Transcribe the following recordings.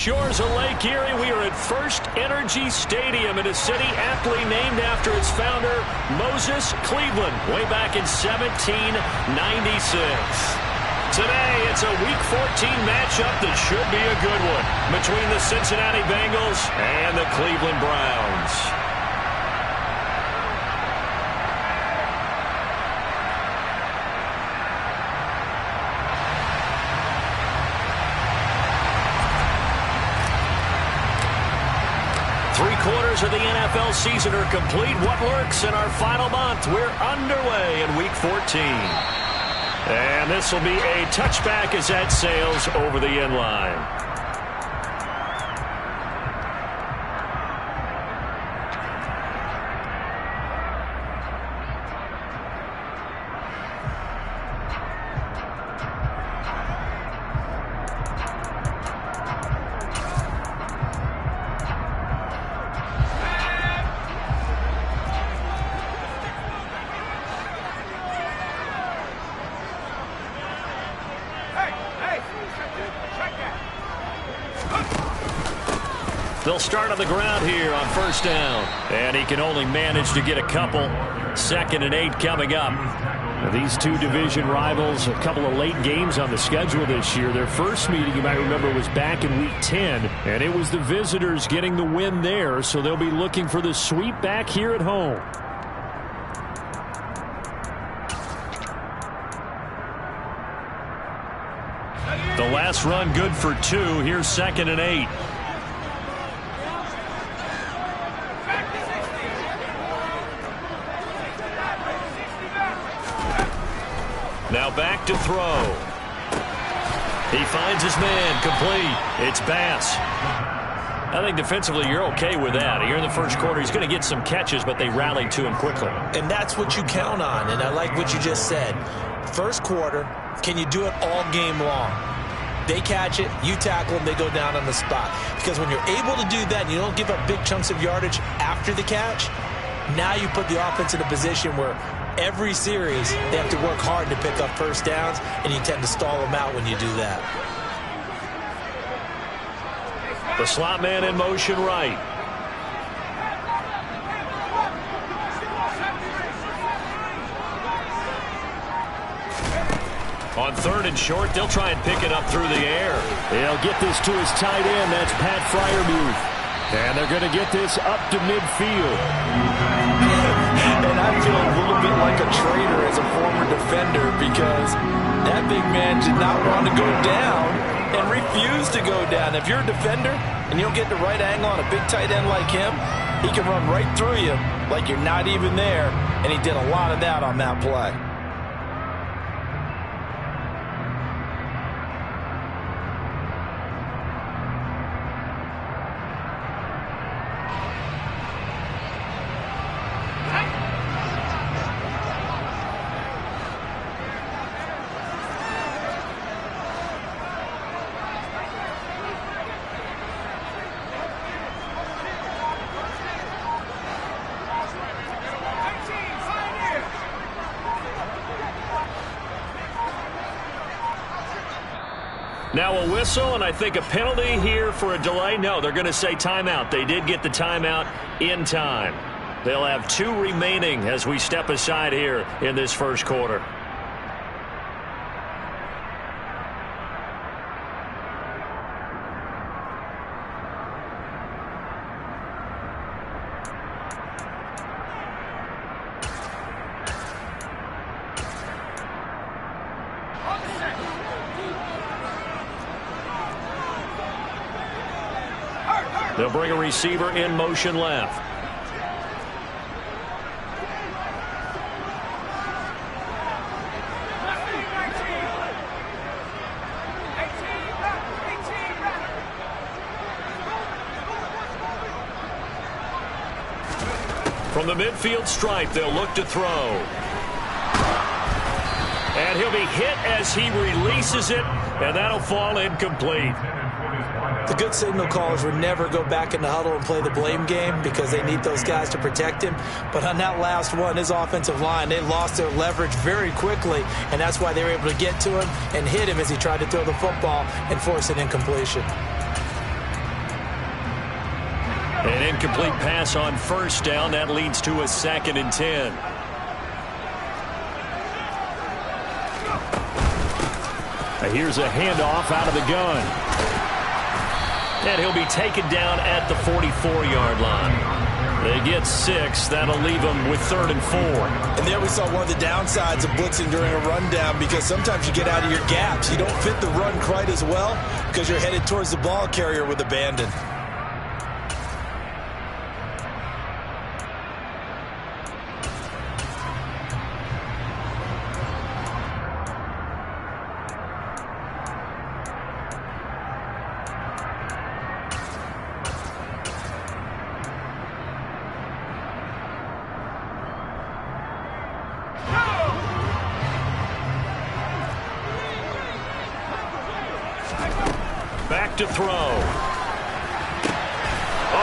Shores of Lake Erie, we are at First Energy Stadium in a city aptly named after its founder, Moses Cleveland, way back in 1796. Today, it's a Week 14 matchup that should be a good one between the Cincinnati Bengals and the Cleveland Browns. Three-quarters of the NFL season are complete. What lurks in our final month? We're underway in Week 14. And this will be a touchback as that sails over the end line. They'll start on the ground here on first down. And he can only manage to get a couple. 2nd and 8 coming up. Now, these two division rivals, a couple of late games on the schedule this year. Their first meeting, you might remember, was back in Week 10. And it was the visitors getting the win there. So they'll be looking for the sweep back here at home. The last run good for 2. Here's 2nd and 8. Now back to throw. He finds his man, complete. It's Bass. I think defensively you're okay with that. Here in the first quarter, he's going to get some catches, but they rallied to him quickly. And that's what you count on, and I like what you just said. First quarter, can you do it all game long? They catch it, you tackle them, they go down on the spot. Because when you're able to do that and you don't give up big chunks of yardage after the catch, now you put the offense in a position where every series, they have to work hard to pick up first downs, and you tend to stall them out when you do that. The slot man in motion right. On 3rd and short, they'll try and pick it up through the air. They'll get this to his tight end. That's Pat Freiermuth. And they're going to get this up to midfield. And I feel a little bit like a traitor as a former defender because that big man did not want to go down and refused to go down. If you're a defender and you don't get the right angle on a big tight end like him, he can run right through you like you're not even there, and he did a lot of that on that play. Now a whistle, and I think a penalty here for a delay. No, they're going to say timeout. They did get the timeout in time. They'll have 2 remaining as we step aside here in this first quarter. They'll bring a receiver in motion left. From the midfield stripe, they'll look to throw. And he'll be hit as he releases it, and that'll fall incomplete. The good signal callers would never go back in the huddle and play the blame game because they need those guys to protect him. But on that last one, his offensive line, they lost their leverage very quickly, and that's why they were able to get to him and hit him as he tried to throw the football and force an incompletion. An incomplete pass on first down. That leads to a 2nd and 10. Here's a handoff out of the gun. And he'll be taken down at the 44-yard line. They get 6. That'll leave them with 3rd and 4. And there we saw one of the downsides of blitzing during a rundown, because sometimes you get out of your gaps. You don't fit the run quite as well because you're headed towards the ball carrier with abandon. Back to throw. Oh,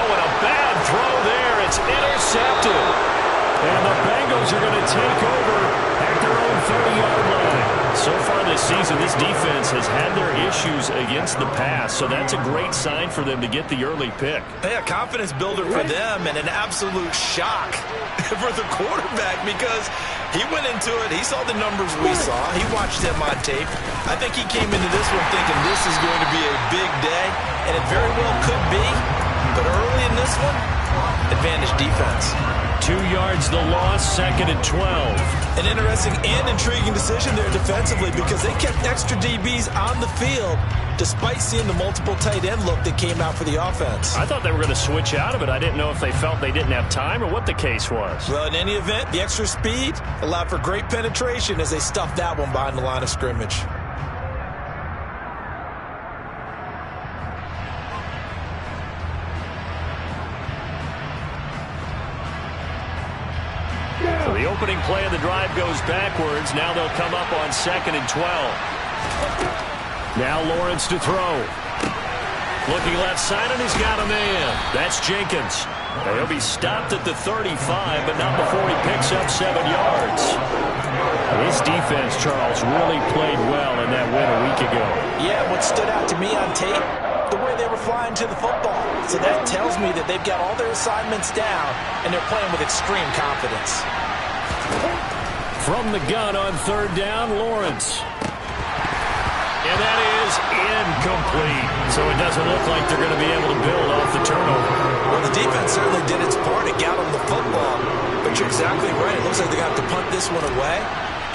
and a bad throw there. It's intercepted. And the Bengals are going to take over at their own 30-yard line. So far this season, this defense has had their issues against the pass, so that's a great sign for them to get the early pick. Yeah, confidence builder for them, and an absolute shock for the quarterback, because he went into it. He saw the numbers we saw. He watched them on tape. I think he came into this one thinking this is going to be a big day, and it very well could be. But early in this one, advantage defense. 2 yards the loss, 2nd and 12. An interesting and intriguing decision there defensively, because they kept extra DBs on the field despite seeing the multiple tight end look that came out for the offense. I thought they were going to switch out of it. I didn't know if they felt they didn't have time or what the case was. Well, in any event, the extra speed allowed for great penetration as they stuffed that one behind the line of scrimmage. So the opening play of the drive goes backwards. Now they'll come up on 2nd and 12. Now Lawrence to throw. Looking left side, and he's got a man. That's Jenkins. He'll be stopped at the 35, but not before he picks up 7 yards. This defense, Charles, really played well in that win a week ago. Yeah, what stood out to me on tape, the way they were flying to the football. So that tells me that they've got all their assignments down, and they're playing with extreme confidence. From the gun on 3rd down, Lawrence. And that is incomplete. So it doesn't look like they're going to be able to build off the turnover. Well, the defense certainly did its part. It got them the football. But you're exactly right. It looks like they're going to have to punt this one away.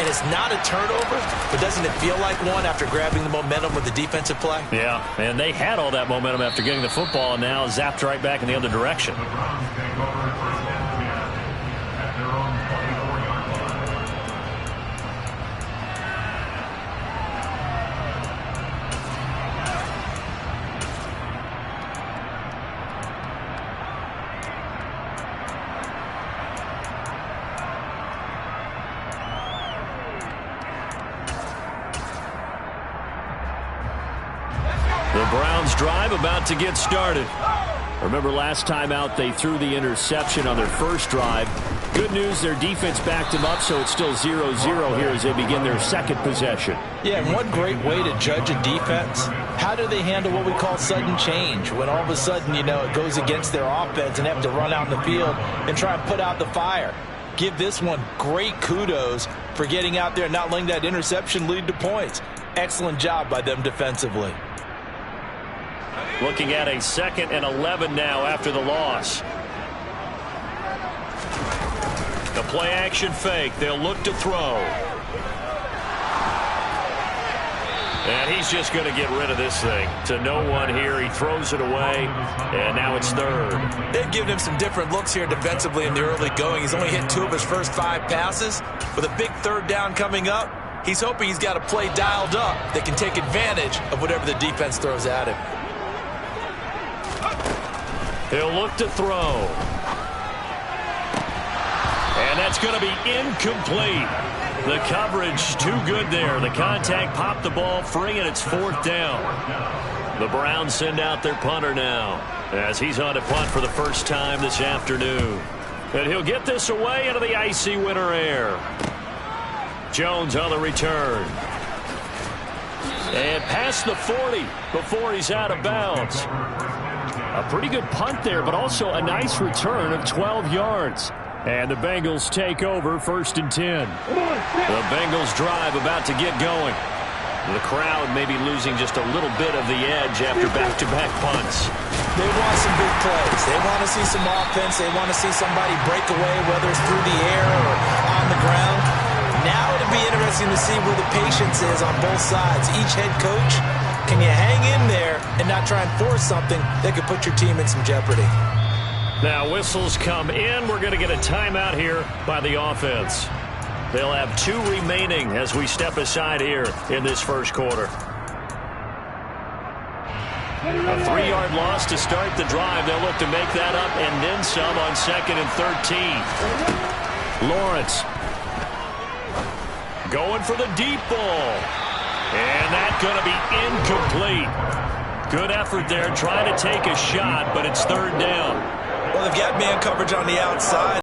And it's not a turnover, but doesn't it feel like one after grabbing the momentum with the defensive play? Yeah, and they had all that momentum after getting the football, and now zapped right back in the other direction. The Browns drive about to get started. Remember last time out they threw the interception on their first drive. Good news, their defense backed them up, so it's still 0-0 here as they begin their second possession. Yeah, and one great way to judge a defense, how do they handle what we call sudden change? When all of a sudden, you know, it goes against their offense and they have to run out in the field and try and put out the fire. Give this one great kudos for getting out there and not letting that interception lead to points. Excellent job by them defensively. Looking at a 2nd and 11 now after the loss. The play action fake. They'll look to throw. And he's just going to get rid of this thing. To no one here. He throws it away. And now it's 3rd. They've given him some different looks here defensively in the early going. He's only hit 2 of his first 5 passes. With a big 3rd down coming up, he's hoping he's got a play dialed up that can take advantage of whatever the defense throws at him. He'll look to throw. And that's going to be incomplete. The coverage too good there. The contact popped the ball free, and it's 4th down. The Browns send out their punter now as he's on to punt for the first time this afternoon. And he'll get this away into the icy winter air. Jones on the return. And past the 40 before he's out of bounds. A pretty good punt there, but also a nice return of 12 yards. And the Bengals take over 1st and 10. The Bengals drive about to get going. The crowd may be losing just a little bit of the edge after back-to-back punts. They want some big plays. They want to see some offense. They want to see somebody break away, whether it's through the air or on the ground. Now it'll be interesting to see where the patience is on both sides. Each head coach, can you hang in there and not try and force something that could put your team in some jeopardy? Now whistles come in. We're going to get a timeout here by the offense. They'll have 2 remaining as we step aside here in this first quarter. A 3-yard loss to start the drive. They'll look to make that up and then some on 2nd and 13. Lawrence going for the deep ball. And that's going to be incomplete. Good effort there trying to take a shot, but it's 3rd down. Well, they've got man coverage on the outside.